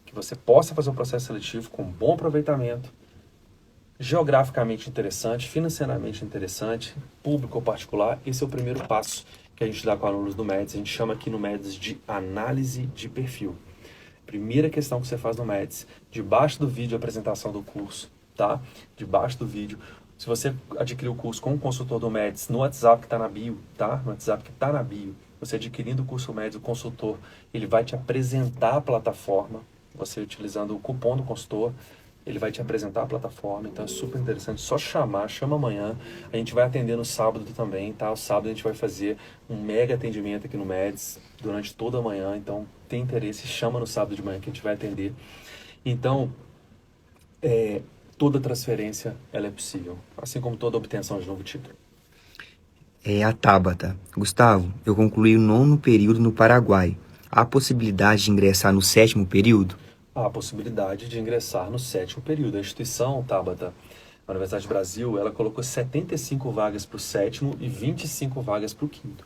que você possa fazer um processo seletivo com bom aproveitamento, geograficamente interessante, financeiramente interessante, público ou particular. Esse é o primeiro passo que a gente dá com alunos do MEDS. A gente chama aqui no MEDS de análise de perfil. Primeira questão que você faz no MEDS, debaixo do vídeo, a apresentação do curso, tá? Debaixo do vídeo. Se você adquirir o curso com o consultor do MEDS no WhatsApp que está na bio, tá? No WhatsApp que está na bio, você adquirindo o curso MEDS, o consultor, ele vai te apresentar a plataforma, você utilizando o cupom do consultor, ele vai te apresentar a plataforma, então é super interessante, só chama amanhã, a gente vai atender no sábado também, tá? O sábado a gente vai fazer um mega atendimento aqui no MEDS durante toda a manhã, então tem interesse, chama no sábado de manhã que a gente vai atender. Então, toda transferência ela é possível, assim como toda obtenção de novo título. É a Tabata. Gustavo, eu concluí o 9º período no Paraguai. Há possibilidade de ingressar no 7º período? Há a possibilidade de ingressar no 7º período. A instituição, Tabata, a Universidade do Brasil, ela colocou 75 vagas para o 7º e 25 vagas para o 5º.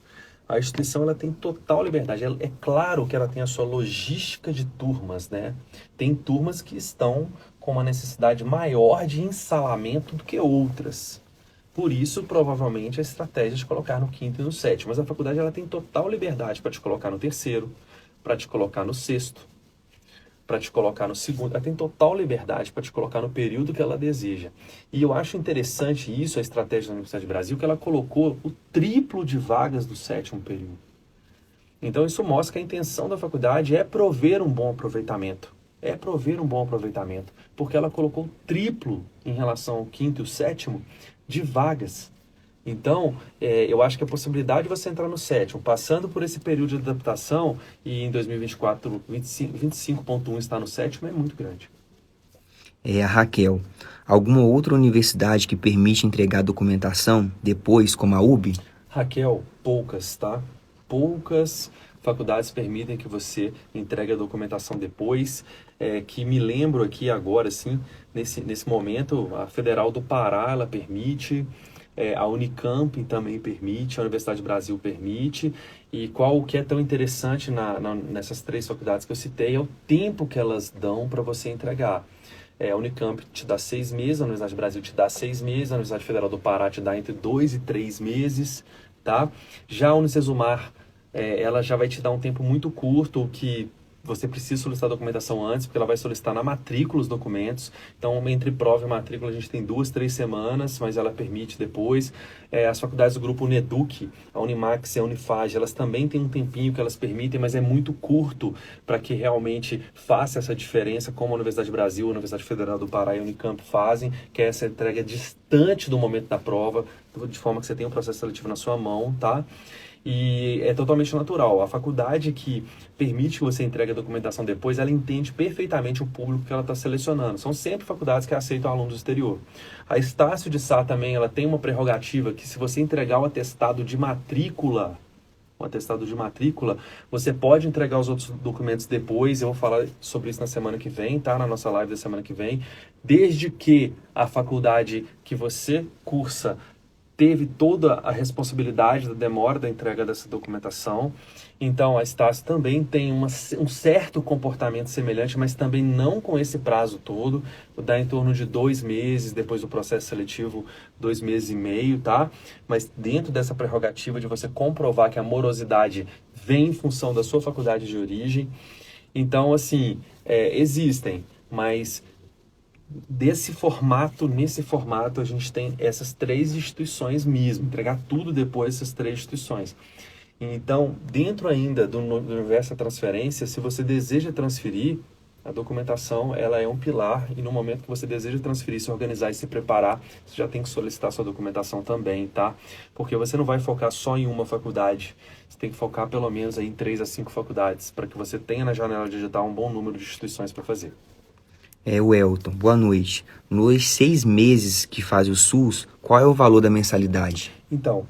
A instituição ela tem total liberdade. É claro que ela tem a sua logística de turmas, né? Tem turmas que estão com uma necessidade maior de ensalamento do que outras. Por isso, provavelmente, a estratégia de colocar no 5º e no 7º. Mas a faculdade ela tem total liberdade para te colocar no 3º, para te colocar no 6º, para te colocar no 2º. Ela tem total liberdade para te colocar no período que ela deseja. E eu acho interessante isso, a estratégia da Universidade do Brasil, que ela colocou o triplo de vagas do 7º período. Então, isso mostra que a intenção da faculdade é prover um bom aproveitamento. É prover um bom aproveitamento, porque ela colocou o triplo em relação ao 5º e o 7º de vagas. Então, eu acho que a possibilidade de você entrar no 7º, passando por esse período de adaptação, e em 2024, 25.1 está no 7º, é muito grande. É a Raquel. Alguma outra universidade que permite entregar documentação depois, como a UB? Raquel, poucas, tá? Poucas faculdades permitem que você entregue a documentação depois. Que me lembro aqui agora, assim, nesse momento, a Federal do Pará, ela permite, a Unicamp também permite, a Universidade do Brasil permite. E qual que é tão interessante nessas 3 faculdades que eu citei é o tempo que elas dão para você entregar. A Unicamp te dá 6 meses, a Universidade do Brasil te dá 6 meses, a Universidade Federal do Pará te dá entre 2 e 3 meses, tá? Já a Unicesumar, ela já vai te dar um tempo muito curto, que você precisa solicitar a documentação antes, porque ela vai solicitar na matrícula os documentos. Então, entre prova e matrícula, a gente tem 2, 3 semanas, mas ela permite depois. As faculdades do grupo Uneduc, a Unimax e a Unifage, elas também têm um tempinho que elas permitem, mas é muito curto para que realmente faça essa diferença, como a Universidade do Brasil, a Universidade Federal do Pará e a Unicamp fazem, que é essa entrega distante do momento da prova, de forma que você tem um processo seletivo na sua mão, tá? E é totalmente natural. A faculdade que permite que você entregue a documentação depois, ela entende perfeitamente o público que ela está selecionando. São sempre faculdades que aceitam alunos do exterior. A Estácio de Sá também, ela tem uma prerrogativa que se você entregar o atestado de matrícula, você pode entregar os outros documentos depois. Eu vou falar sobre isso na semana que vem, tá? Na nossa live da semana que vem. Desde que a faculdade que você cursa teve toda a responsabilidade da demora da entrega dessa documentação. Então, a Estácio também tem um certo comportamento semelhante, mas também não com esse prazo todo. Dá em torno de 2 meses, depois do processo seletivo, 2 meses e meio, tá? Mas dentro dessa prerrogativa de você comprovar que a morosidade vem em função da sua faculdade de origem. Então, assim, existem, mas nesse formato, a gente tem essas 3 instituições mesmo, entregar tudo depois dessas 3 instituições. Então, dentro ainda do universo da transferência, se você deseja transferir, a documentação ela é um pilar, e no momento que você deseja transferir, se organizar e se preparar, você já tem que solicitar sua documentação também, tá? Porque você não vai focar só em uma faculdade, você tem que focar pelo menos aí em 3 a 5 faculdades, para que você tenha na janela digital um bom número de instituições para fazer. O Elton, boa noite. Nos 6 meses que faz o SUS, qual é o valor da mensalidade? Então,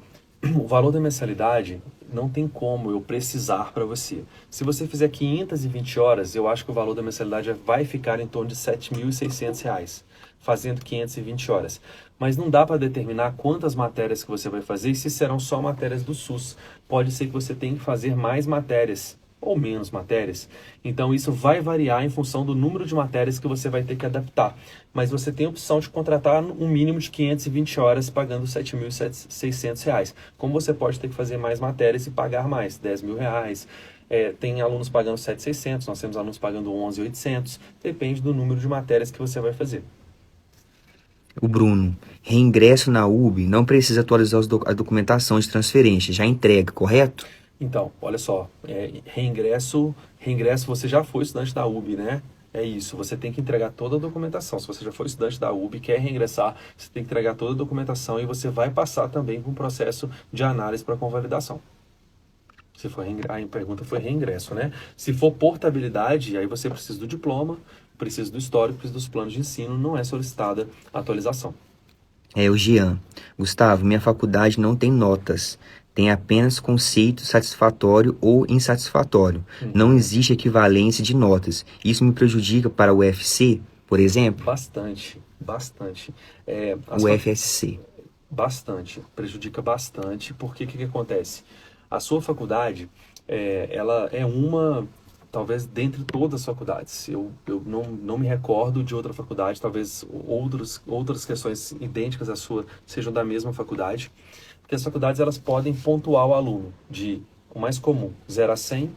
o valor da mensalidade não tem como eu precisar para você. Se você fizer 520 horas, eu acho que o valor da mensalidade vai ficar em torno de R$ 7.600, fazendo 520 horas. Mas não dá para determinar quantas matérias que você vai fazer e se serão só matérias do SUS. Pode ser que você tenha que fazer mais matérias ou menos matérias. Então isso vai variar em função do número de matérias que você vai ter que adaptar. Mas você tem a opção de contratar um mínimo de 520 horas pagando R$ 7.600. Como você pode ter que fazer mais matérias e pagar mais, R$ 10.000. Tem alunos pagando 7.600, nós temos alunos pagando 11.800. Depende do número de matérias que você vai fazer. O Bruno, reingresso na UB não precisa atualizar a documentação de transferência, já entrega, correto? Então, olha só, reingresso, você já foi estudante da UB, né? É isso, você tem que entregar toda a documentação. Se você já foi estudante da UB e quer reingressar, você tem que entregar toda a documentação e você vai passar também por um processo de análise para convalidação. Se for a pergunta foi reingresso, né? Se for portabilidade, aí você precisa do diploma, precisa do histórico, precisa dos planos de ensino, não é solicitada atualização. O Jean. Gustavo, minha faculdade não tem notas. Tem apenas conceito satisfatório ou insatisfatório. Não existe equivalência de notas. Isso me prejudica para o UFC, por exemplo? Bastante. O FSC. Bastante. Prejudica bastante, porque o que acontece? A sua faculdade, ela é uma, talvez, dentre todas as faculdades. Eu não me recordo de outra faculdade, talvez outras questões idênticas à sua sejam da mesma faculdade. Porque as faculdades elas podem pontuar o aluno de o mais comum, 0 a 100.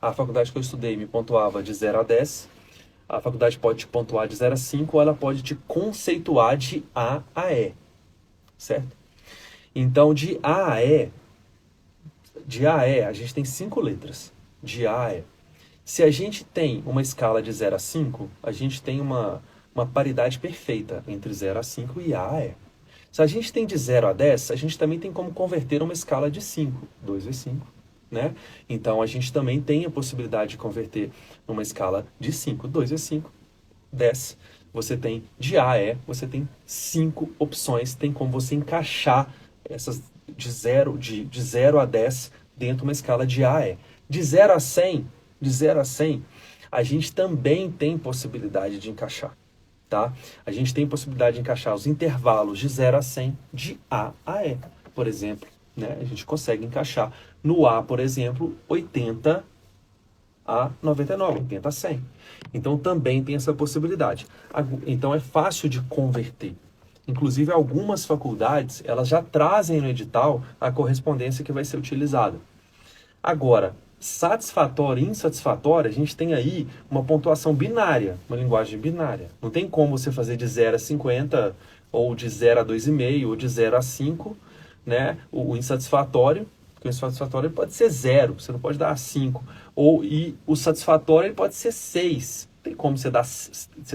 A faculdade que eu estudei me pontuava de 0 a 10. A faculdade pode te pontuar de 0 a 5 ou ela pode te conceituar de A a E. Certo? Então, de A a E, a gente tem 5 letras. De A a E. Se a gente tem uma escala de 0 a 5, a gente tem uma paridade perfeita entre 0 a 5 e A a E. Se a gente tem de 0 a 10, a gente também tem como converter uma escala de 5, 2 vezes 5, né? Então, a gente também tem a possibilidade de converter numa escala de 5, 2 vezes 5, 10. Você tem de A a E, você tem 5 opções, tem como você encaixar essas de 0 a 10 dentro de uma escala de A a E. De 0 a 100, a gente também tem possibilidade de encaixar. Tá? A gente tem possibilidade de encaixar os intervalos de 0 a 100 de A a E, por exemplo. Né? A gente consegue encaixar no A, por exemplo, 80 a 99, 80 a 100. Então também tem essa possibilidade. Então é fácil de converter. Inclusive algumas faculdades, elas já trazem no edital a correspondência que vai ser utilizada. Agora, satisfatório e insatisfatório, a gente tem aí uma pontuação binária, uma linguagem binária. Não tem como você fazer de 0 a 50, ou de 0 a 2,5, ou de 0 a 5, né? O insatisfatório, porque o insatisfatório pode ser 0, você não pode dar 5. E o satisfatório ele pode ser 6. Não tem como você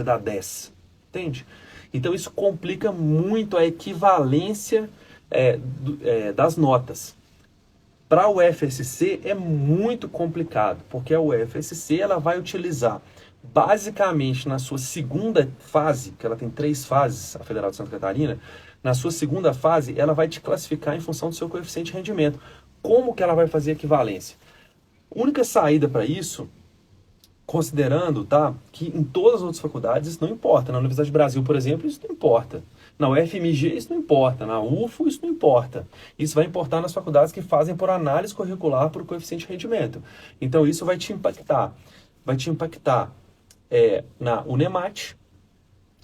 dar 10. Entende? Então isso complica muito a equivalência das notas. Para o FSC é muito complicado, porque a UFSC ela vai utilizar basicamente na sua segunda fase, que ela tem 3 fases, a Federal de Santa Catarina, na sua segunda fase ela vai te classificar em função do seu coeficiente de rendimento. Como que ela vai fazer a equivalência? A única saída para isso, considerando que em todas as outras faculdades isso não importa, na Universidade do Brasil, por exemplo, isso não importa. Na UFMG isso não importa, na UFO isso não importa. Isso vai importar nas faculdades que fazem por análise curricular por coeficiente de rendimento. Então isso vai te impactar. Vai te impactar na Unemat,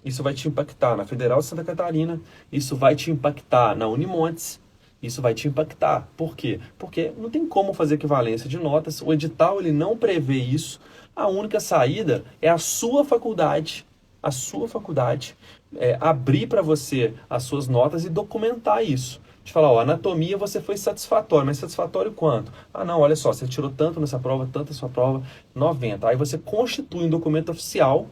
isso vai te impactar na Federal de Santa Catarina, isso vai te impactar na Unimontes, isso vai te impactar. Por quê? Porque não tem como fazer equivalência de notas, o edital ele não prevê isso. A única saída é a sua faculdade abrir para você as suas notas e documentar isso. De falar, anatomia você foi satisfatório, mas satisfatório quanto? Ah, não, olha só, você tirou tanto nessa prova, tanto nessa prova, 90. Aí você constitui um documento oficial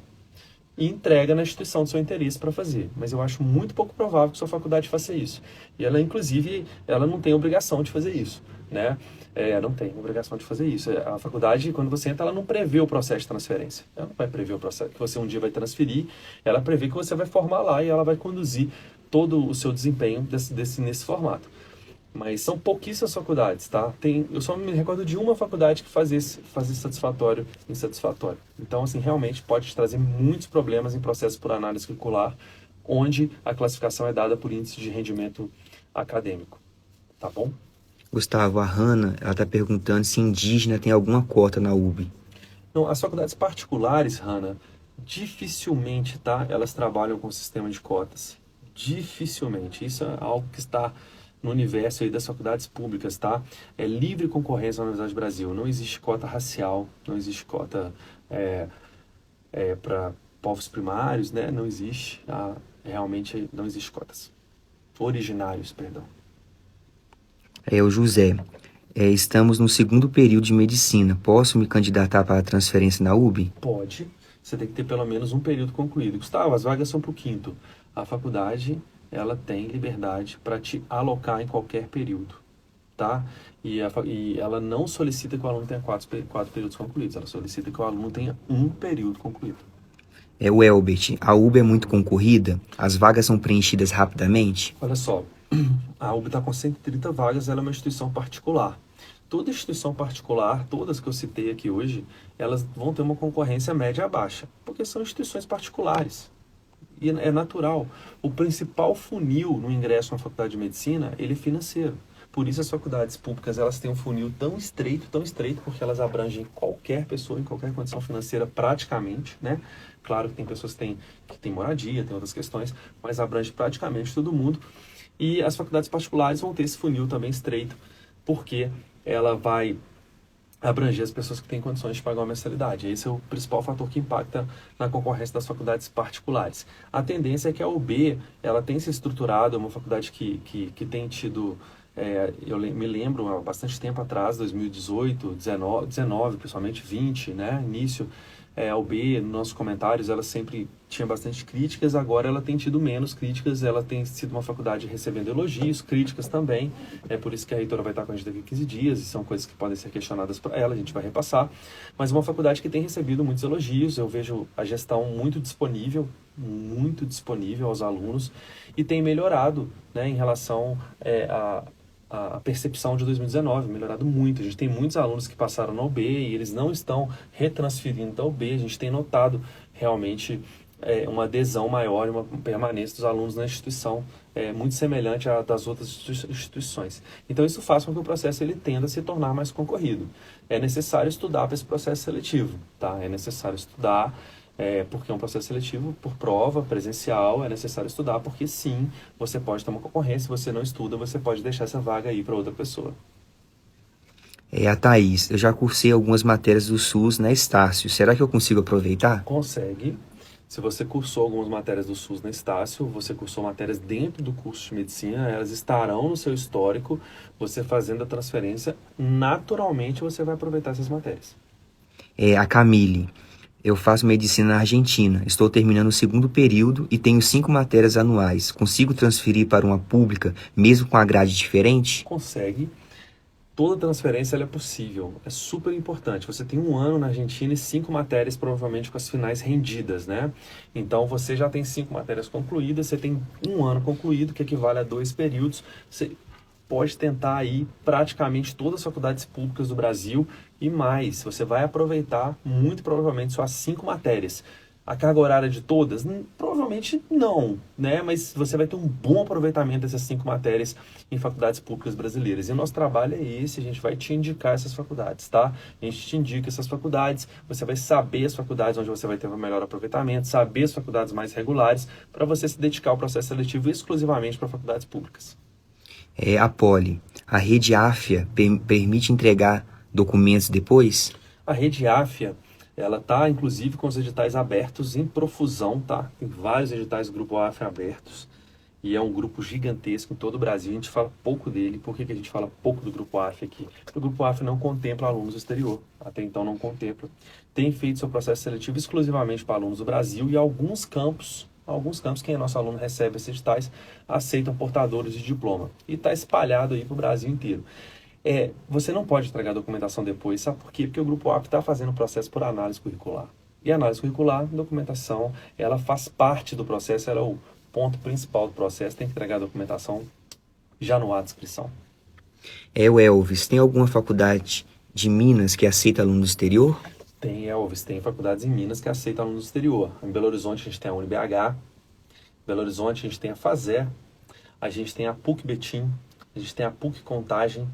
e entrega na instituição do seu interesse para fazer. Mas eu acho muito pouco provável que sua faculdade faça isso. E ela, inclusive, ela não tem obrigação de fazer isso, né? Não tem obrigação de fazer isso. A faculdade, quando você entra, ela não prevê o processo de transferência. Ela não vai prever o processo que você um dia vai transferir. Ela prevê que você vai formar lá e ela vai conduzir todo o seu desempenho nesse formato. Mas são pouquíssimas faculdades, tá? Eu só me recordo de uma faculdade que fazia satisfatório e insatisfatório. Então, assim, realmente pode trazer muitos problemas em processo por análise curricular, onde a classificação é dada por índice de rendimento acadêmico. Tá bom? Gustavo, a Hanna, ela está perguntando se indígena tem alguma cota na UB. Não, as faculdades particulares, Hanna, dificilmente, tá? Elas trabalham com sistema de cotas. Dificilmente. Isso é algo que está no universo aí das faculdades públicas, tá? É livre concorrência na Universidade do Brasil. Não existe cota racial, não existe cota para povos primários, né? Não existe. Realmente não existe cotas. Originários, perdão. O José, estamos no segundo período de medicina. Posso me candidatar para a transferência na UB? Pode. Você tem que ter pelo menos um período concluído. Gustavo, as vagas são para o quinto. A faculdade, ela tem liberdade para te alocar em qualquer período, tá? E ela não solicita que o aluno tenha quatro períodos concluídos. Ela solicita que o aluno tenha um período concluído. O Elbert, a UB é muito concorrida? As vagas são preenchidas rapidamente? Olha só, a UB está com 130 vagas, ela é uma instituição particular. Toda instituição particular, todas que eu citei aqui hoje, elas vão ter uma concorrência média a baixa, porque são instituições particulares. E é natural. O principal funil no ingresso na faculdade de medicina, ele é financeiro. Por isso as faculdades públicas, elas têm um funil tão estreito, porque elas abrangem qualquer pessoa em qualquer condição financeira praticamente, né? Claro que tem pessoas que têm moradia, tem outras questões, mas abrange praticamente todo mundo. E as faculdades particulares vão ter esse funil também estreito, porque ela vai abranger as pessoas que têm condições de pagar uma mensalidade. Esse é o principal fator que impacta na concorrência das faculdades particulares. A tendência é que a UB, ela tem se estruturado, é uma faculdade que tem tido, eu me lembro, há bastante tempo atrás, 2018, 19, principalmente 20, né, início, a UB, nos nossos comentários, ela sempre tinha bastante críticas, agora ela tem tido menos críticas, ela tem sido uma faculdade recebendo elogios, críticas também, é por isso que a reitora vai estar com a gente daqui a 15 dias, e são coisas que podem ser questionadas para ela, a gente vai repassar, mas uma faculdade que tem recebido muitos elogios, eu vejo a gestão muito disponível aos alunos, e tem melhorado, né, em relação a percepção de 2019, melhorado muito. A gente tem muitos alunos que passaram na UB e eles não estão retransferindo da UB. A gente tem notado realmente uma adesão maior e uma permanência dos alunos na instituição muito semelhante à das outras instituições. Então isso faz com que o processo ele tenda a se tornar mais concorrido. É necessário estudar para esse processo seletivo, tá? É necessário estudar porque é um processo seletivo por prova, presencial, é necessário estudar, porque sim, você pode ter uma concorrência, se você não estuda, você pode deixar essa vaga aí para outra pessoa. A Thaís, eu já cursei algumas matérias do SUS na Estácio, será que eu consigo aproveitar? Consegue. Se você cursou algumas matérias do SUS na Estácio, você cursou matérias dentro do curso de medicina, elas estarão no seu histórico, você fazendo a transferência, naturalmente você vai aproveitar essas matérias. A Camille, eu faço medicina na Argentina, estou terminando o segundo período e tenho 5 matérias anuais. Consigo transferir para uma pública, mesmo com a grade diferente? Consegue. Toda transferência ela é possível, é super importante. Você tem 1 ano na Argentina e 5 matérias provavelmente com as finais rendidas, né? Então você já tem 5 matérias concluídas, você tem 1 ano concluído, que equivale a 2 períodos. Você pode tentar aí praticamente todas as faculdades públicas do Brasil e mais. Você vai aproveitar muito provavelmente só as 5 matérias. A carga horária de todas? Provavelmente não, né? Mas você vai ter um bom aproveitamento dessas 5 matérias em faculdades públicas brasileiras. E o nosso trabalho é esse, a gente vai te indicar essas faculdades, tá? A gente te indica essas faculdades, você vai saber as faculdades onde você vai ter o melhor aproveitamento, saber as faculdades mais regulares, para você se dedicar ao processo seletivo exclusivamente para faculdades públicas. A Poli, a rede AFIA permite entregar documentos depois? A rede AFIA, ela está, inclusive, com os editais abertos em profusão, tá? Tem vários editais do Grupo AFIA abertos. E é um grupo gigantesco em todo o Brasil. A gente fala pouco dele. Por que a gente fala pouco do Grupo AFIA aqui? Porque o Grupo AFIA não contempla alunos do exterior. Até então não contempla. Tem feito seu processo seletivo exclusivamente para alunos do Brasil e alguns campos, quem é nosso aluno recebe esses editais, aceitam portadores de diploma. E está espalhado aí para o Brasil inteiro. Você não pode entregar a documentação depois, sabe por quê? Porque o Grupo AFIA está fazendo o processo por análise curricular. E a análise curricular, documentação, ela faz parte do processo, ela é o ponto principal do processo, tem que entregar a documentação já no ato de inscrição. O Elvis, tem alguma faculdade de Minas que aceita alunos do exterior? Tem, Elvis, tem faculdades em Minas que aceitam alunos do exterior. Em Belo Horizonte a gente tem a UniBH, em Belo Horizonte a gente tem a FASER, a gente tem a PUC Betim, a gente tem a PUC Contagem,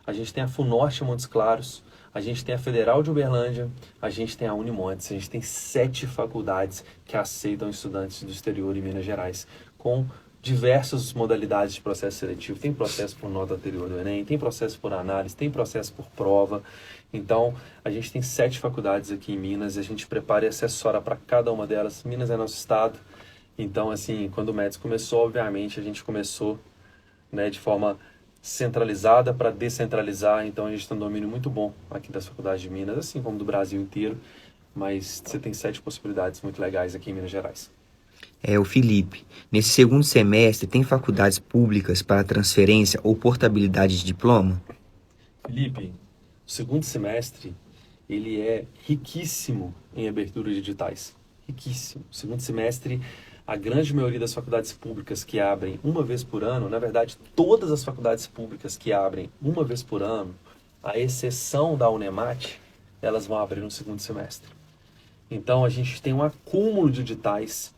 a gente tem a FUNORTE Montes Claros, a gente tem a Federal de Uberlândia, a gente tem a Unimontes, a gente tem 7 faculdades que aceitam estudantes do exterior em Minas Gerais, com diversas modalidades de processo seletivo. Tem processo por nota anterior do Enem, tem processo por análise, tem processo por prova. Então, a gente tem 7 faculdades aqui em Minas e a gente prepara e assessora para cada uma delas. Minas é nosso estado. Então, assim, quando o MEDS começou, obviamente, a gente começou, né, de forma centralizada para descentralizar. Então, a gente tem um domínio muito bom aqui das faculdades de Minas, assim como do Brasil inteiro. Mas você tem 7 possibilidades muito legais aqui em Minas Gerais. O Felipe, nesse segundo semestre, tem faculdades públicas para transferência ou portabilidade de diploma? Felipe, o segundo semestre, ele é riquíssimo em abertura de editais. Riquíssimo. O segundo semestre, a grande maioria das faculdades públicas que abrem uma vez por ano, na verdade, todas as faculdades públicas que abrem uma vez por ano, à exceção da Unemat, elas vão abrir no segundo semestre. Então, a gente tem um acúmulo de editais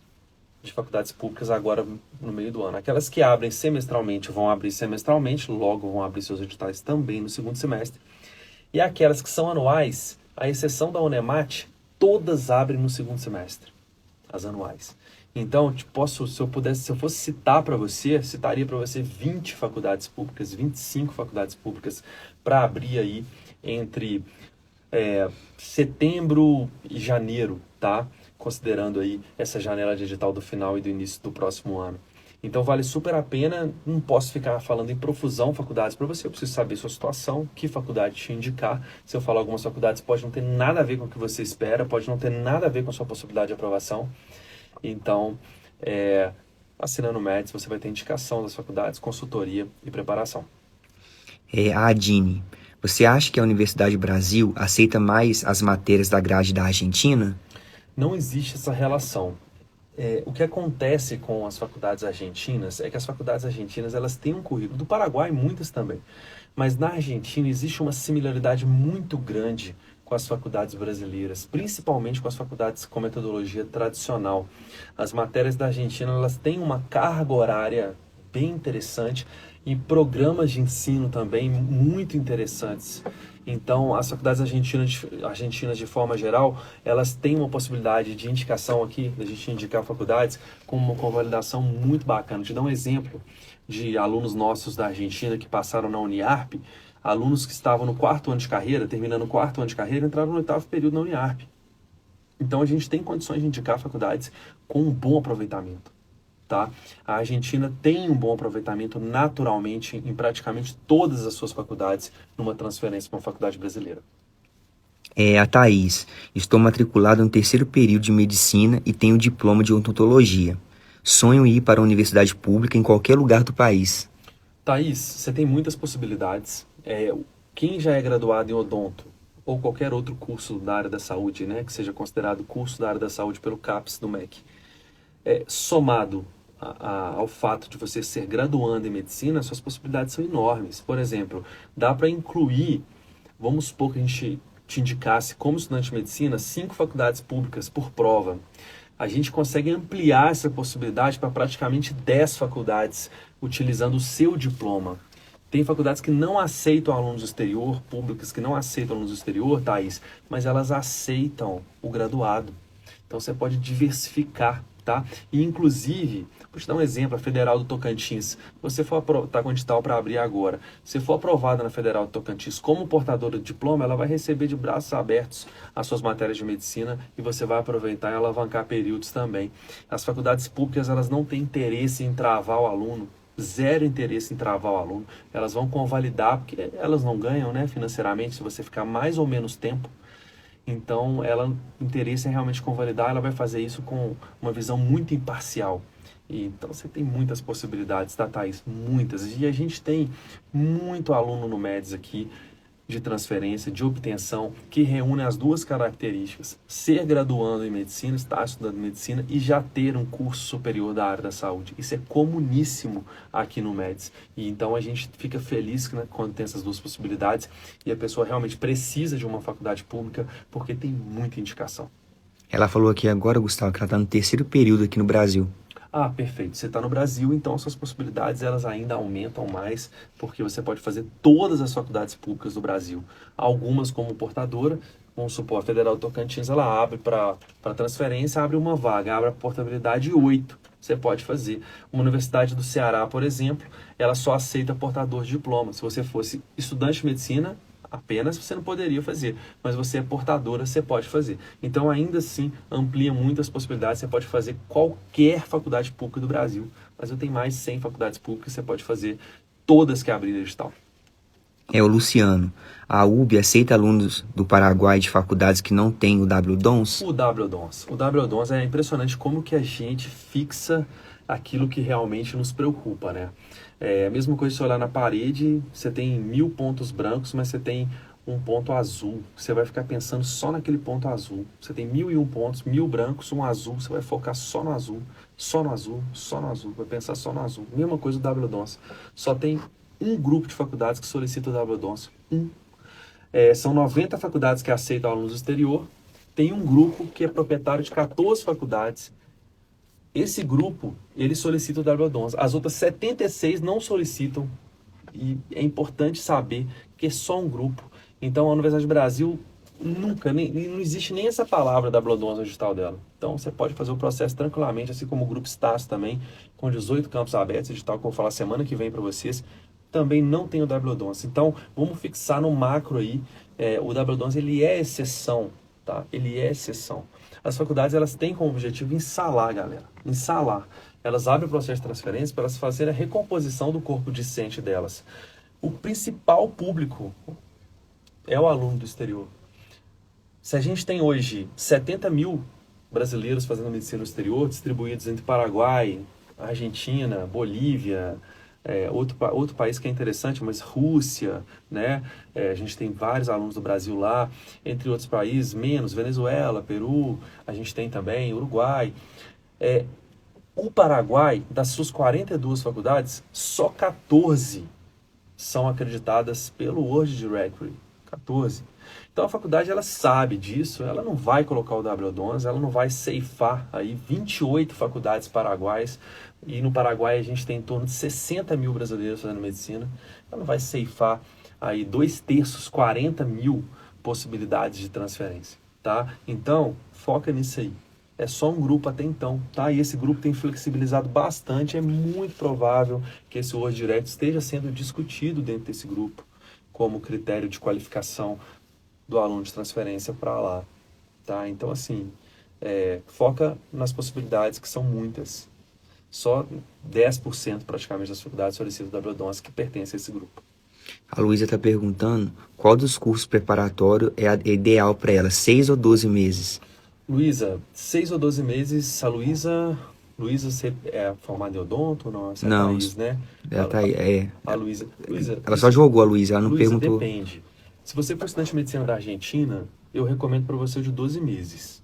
de faculdades públicas agora no meio do ano. Aquelas que abrem semestralmente vão abrir semestralmente, logo vão abrir seus editais também no segundo semestre. E aquelas que são anuais, à exceção da Unemat, todas abrem no segundo semestre, as anuais. Então, se eu fosse citar para você, citaria para você 20 faculdades públicas, 25 faculdades públicas para abrir aí entre setembro e janeiro, tá? Considerando aí essa janela de edital do final e do início do próximo ano. Então vale super a pena, não posso ficar falando em profusão faculdades para você, eu preciso saber sua situação, que faculdade te indicar. Se eu falar algumas faculdades, pode não ter nada a ver com o que você espera, pode não ter nada a ver com a sua possibilidade de aprovação. Então, assinando o MEDS, você vai ter indicação das faculdades, consultoria e preparação. A Adine, você acha que a Universidade Brasil aceita mais as matérias da grade da Argentina? Não existe essa relação. O que acontece com as faculdades argentinas é que as faculdades argentinas elas têm um currículo, do Paraguai muitas também, mas na Argentina existe uma similaridade muito grande com as faculdades brasileiras, principalmente com as faculdades com metodologia tradicional. As matérias da Argentina elas têm uma carga horária bem interessante e programas de ensino também muito interessantes. Então, as faculdades argentinas, de forma geral, elas têm uma possibilidade de indicação aqui, da gente indicar faculdades com uma convalidação muito bacana. Te dar um exemplo de alunos nossos da Argentina que passaram na Uniarp, alunos que estavam no 4º ano de carreira, terminando o 4º ano de carreira, entraram no 8º período na Uniarp. Então, a gente tem condições de indicar faculdades com um bom aproveitamento. Tá? A Argentina tem um bom aproveitamento naturalmente em praticamente todas as suas faculdades numa transferência para uma faculdade brasileira. A Thaís, estou matriculado no 3º período de medicina e tenho diploma de odontologia. Sonho em ir para a universidade pública em qualquer lugar do país. Thaís, você tem muitas possibilidades. Quem já é graduado em odonto ou qualquer outro curso da área da saúde, né, que seja considerado curso da área da saúde pelo CAPES do MEC, somado ao fato de você ser graduando em medicina, suas possibilidades são enormes. Por exemplo, dá para incluir, vamos supor que a gente te indicasse como estudante de medicina 5 faculdades públicas por prova. A gente consegue ampliar essa possibilidade para praticamente 10 faculdades utilizando o seu diploma. Tem faculdades que não aceitam alunos do exterior, públicas que não aceitam alunos do exterior, Thaís, mas elas aceitam o graduado. Então você pode diversificar, tá? E inclusive, vou te dar um exemplo, a Federal do Tocantins. Você está com edital para abrir agora. Se for aprovada na Federal do Tocantins como portadora de diploma, ela vai receber de braços abertos as suas matérias de medicina e você vai aproveitar e alavancar períodos também. As faculdades públicas, elas não têm interesse em travar o aluno, zero interesse em travar o aluno. Elas vão convalidar, porque elas não ganham, né, financeiramente, se você ficar mais ou menos tempo. Então, o interesse é realmente convalidar, ela vai fazer isso com uma visão muito imparcial. Então, você tem muitas possibilidades, tá, Thaís? Muitas. E a gente tem muito aluno no MEDS aqui, de transferência, de obtenção, que reúne as duas características: ser graduando em medicina, estar estudando medicina e já ter um curso superior da área da saúde. Isso é comuníssimo aqui no MEDS. E então a gente fica feliz, né, quando tem essas duas possibilidades e a pessoa realmente precisa de uma faculdade pública porque tem muita indicação. Ela falou aqui agora, Gustavo, que ela está no 3º período aqui no Brasil. Ah, perfeito. Você está no Brasil, então suas possibilidades elas ainda aumentam mais, porque você pode fazer todas as faculdades públicas do Brasil. Algumas como portadora, vamos supor, a Federal Tocantins, ela abre para transferência, abre uma vaga, abre a portabilidade 8. Você pode fazer. Uma Universidade do Ceará, por exemplo, ela só aceita portador de diploma. Se você fosse estudante de medicina, apenas você não poderia fazer, mas você é portadora, você pode fazer. Então, ainda assim, amplia muitas possibilidades. Você pode fazer qualquer faculdade pública do Brasil. Mas eu tenho mais de 100 faculdades públicas, você pode fazer todas que abrirem edital. É o Luciano. A UB aceita alunos do Paraguai de faculdades que não têm o WDONS? O WDONS. O WDONS é impressionante como que a gente fixa aquilo que realmente nos preocupa, né? É a mesma coisa se você olhar na parede, você tem 1000 pontos brancos, mas você tem um ponto azul. Você vai ficar pensando só naquele ponto azul. Você tem 1001 pontos, 1000 brancos, um azul, você vai focar só no azul, só no azul, só no azul, vai pensar só no azul. Mesma coisa do WDONS. Só tem um grupo de faculdades que solicita o WDONS. São 90 faculdades que aceitam alunos do exterior. Tem um grupo que é proprietário de 14 faculdades. Esse grupo, ele solicita o WDONS. As outras 76 não solicitam. E é importante saber que é só um grupo. Então, a Universidade do Brasil nunca, não existe nem essa palavra WDONS no digital dela. Então, você pode fazer o processo tranquilamente, assim como o Grupo Estácio também, com 18 campos abertos, digital, que eu vou falar semana que vem para vocês, também não tem o WDONS. Então, vamos fixar no macro aí, o WDONS, ele é exceção, tá? Ele é exceção. As faculdades, elas têm como objetivo insalar, galera, insalar. Elas abrem o processo de transferência para elas fazerem a recomposição do corpo discente delas. O principal público é o aluno do exterior. Se a gente tem hoje 70 mil brasileiros fazendo medicina no exterior, distribuídos entre Paraguai, Argentina, Bolívia, outro país que é interessante, mas Rússia, né? A gente tem vários alunos do Brasil lá, entre outros países, menos, Venezuela, Peru, a gente tem também Uruguai. O Paraguai, das suas 42 faculdades, só 14 são acreditadas pelo World Directory. 14. Então a faculdade, ela sabe disso, ela não vai colocar o WDONS, ela não vai ceifar aí 28 faculdades paraguaias, e no Paraguai a gente tem em torno de 60 mil brasileiros fazendo medicina, ela não vai ceifar aí 2/3, 40 mil possibilidades de transferência, tá? Então, foca nisso aí. É só um grupo até então, tá? E esse grupo tem flexibilizado bastante, é muito provável que esse Word Direct esteja sendo discutido dentro desse grupo como critério de qualificação do aluno de transferência para lá, tá? Então, assim, foca nas possibilidades, que são muitas. Só 10% praticamente das faculdades solicitam o WDONS que pertencem a esse grupo. A Luísa está perguntando qual dos cursos preparatórios é ideal para ela, 6 ou 12 meses? Luísa, 6 ou 12 meses, a Luísa, você é formada em odonto ou não? Essa Não, Thaís, né? ela tá aí, A Luísa, ela só jogou a Luísa, ela não Luísa, perguntou. depende. Se você for estudante de medicina da Argentina, eu recomendo para você o de 12 meses.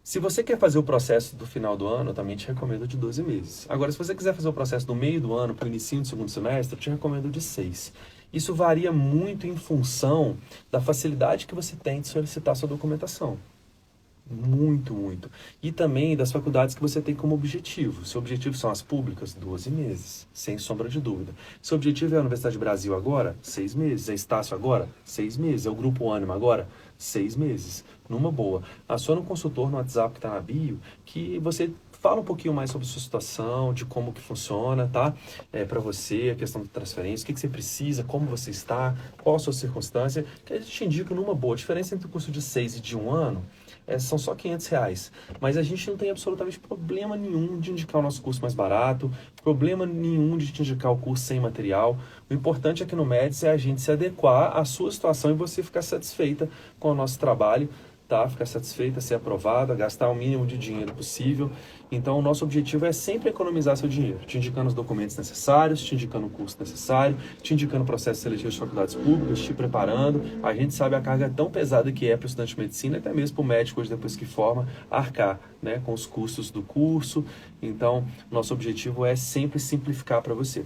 Se você quer fazer o processo do final do ano, eu também te recomendo o de 12 meses. Agora, se você quiser fazer o processo do meio do ano para o início do segundo semestre, eu te recomendo o de 6. Isso varia muito em função da facilidade que você tem de solicitar sua documentação. Muito, muito. E também das faculdades que você tem como objetivo. Seu objetivo são as públicas, 12 meses, sem sombra de dúvida. Seu objetivo é a Universidade do Brasil agora? 6 meses. É Estácio agora? 6 meses. É o Grupo Ânima agora? 6 meses. Numa boa. Aciona um consultor no WhatsApp que está na bio, que você fala um pouquinho mais sobre a sua situação, de como que funciona, tá? Para você, a questão da transferência, o que você precisa, como você está, qual a sua circunstância, que a gente te indica numa boa. A diferença entre o curso de 6 e de 1 ano são só R$ 500. Mas a gente não tem absolutamente problema nenhum de indicar o nosso curso mais barato, problema nenhum de te indicar o curso sem material. O importante aqui no MEDS é a gente se adequar à sua situação e você ficar satisfeita com o nosso trabalho, tá? Ficar satisfeita, ser aprovada, gastar o mínimo de dinheiro possível. Então, o nosso objetivo é sempre economizar seu dinheiro, te indicando os documentos necessários, te indicando o curso necessário, te indicando o processo seletivo de faculdades públicas, te preparando. A gente sabe a carga tão pesada que é para o estudante de medicina, até mesmo para o médico, hoje, depois que forma, arcar, né, com os custos do curso. Então, nosso objetivo é sempre simplificar para você.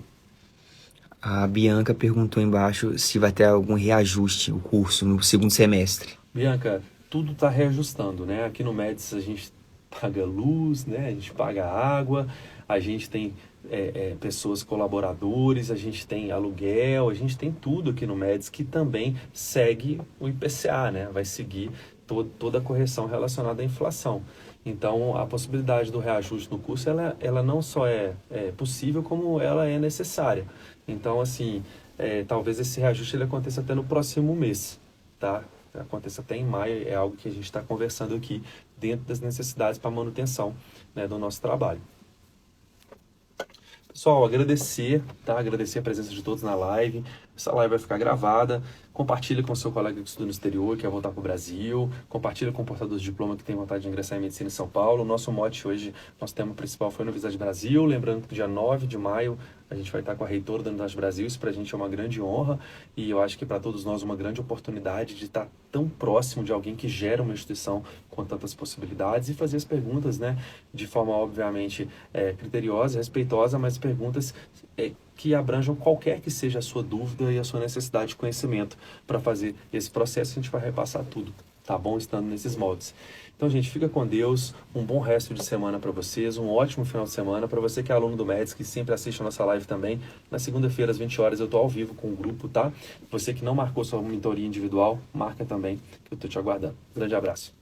A Bianca perguntou embaixo se vai ter algum reajuste o curso no segundo semestre. Bianca, tudo está reajustando, né? Aqui no MEDS a gente paga luz, né? A gente paga água, a gente tem pessoas colaboradores, a gente tem aluguel, a gente tem tudo aqui no Médicos que também segue o IPCA, né? Vai seguir toda a correção relacionada à inflação. Então, a possibilidade do reajuste no custo, ela não só é possível, como ela é necessária. Então, assim, talvez esse reajuste ele aconteça até no próximo mês, tá? Aconteça até em maio, é algo que a gente está conversando aqui dentro das necessidades para manutenção, né, do nosso trabalho. Pessoal, agradecer, tá? Agradecer a presença de todos na live. Essa live vai ficar gravada. Compartilha com seu colega que estuda no exterior, que quer voltar para o Brasil. Compartilha com portadores de diploma que tem vontade de ingressar em medicina em São Paulo. O nosso mote hoje, nosso tema principal foi Universidade Brasil. Lembrando que dia 9 de maio a gente vai estar com a reitora da Universidade Brasil. Isso para a gente é uma grande honra e eu acho que para todos nós uma grande oportunidade de estar tão próximo de alguém que gera uma instituição com tantas possibilidades e fazer as perguntas, né, de forma obviamente criteriosa, respeitosa, mas perguntas que abranjam qualquer que seja a sua dúvida e a sua necessidade de conhecimento para fazer esse processo. A gente vai repassar tudo, tá bom? Estando nesses moldes. Então, gente, fica com Deus, um bom resto de semana para vocês, um ótimo final de semana. Para você que é aluno do Médicos, que sempre assiste a nossa live também, na segunda-feira às 20 horas eu tô ao vivo com o grupo, tá? Você que não marcou sua mentoria individual, marca também, que eu tô te aguardando. Grande abraço.